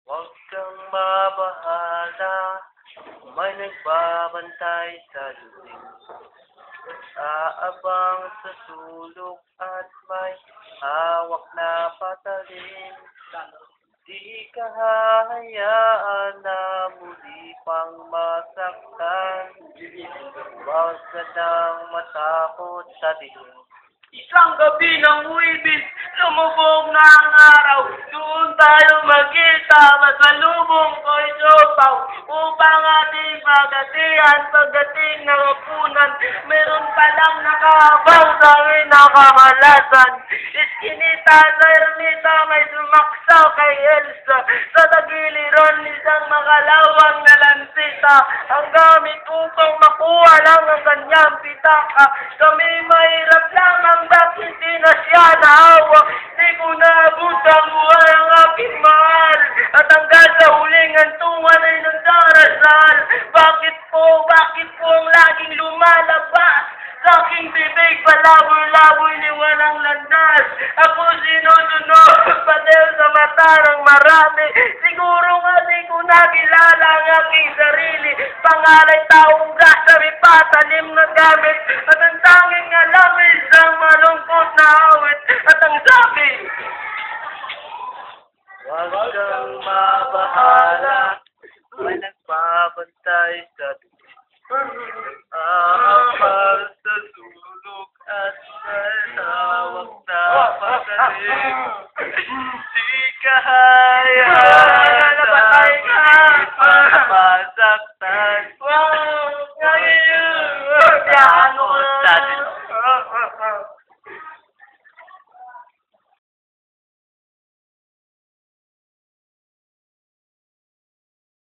Huwag kang mabahala, may nagbabantay sa dibdib. Aabang sa sulok at may hawak na patalim. Di ka hahayaan na muli pang masaktan. Huwag ka nang matakot sa dilim. Isang gabi ng Huwebes, lumubog na ang araw. Doon tayo magkita, masalubong ko'y siopaw. Upang ating pagatian, pagdating ng hapunan, meron palang nakahabaw sa aking nakamalasan. Iskinita sa ermita, may sumaksaw kay Elsa. Sa tagiliran, isang makalawang na lansita. Ang gamit upang makuha lang ang kanyang pitaka. Kami mahirap lamang, bakit di na siya naawa? Di ko naabot ang buhay ang aking mahal. At hanggang sa huling hantungan ay nagdarasal. Bakit po ang laging lumalabas? Sa aking bibig, palaboy-laboy ni walang landas. Ako sinusunod, patil sa mata ng marami. Siguro nga di ko nakilala ang aking sarili. Pangalay taong gasabi pa, talim na gamit. At ang tanging alam ay isang malungkot na awit. At ang sabi, Huwag kang mabahala, may nagbabantay sa dibdib. Aabang sa sulok at may hawak na patalim. Di ka hayaan na muli pang masaktan. wow, ngayon, Takot sa dilim.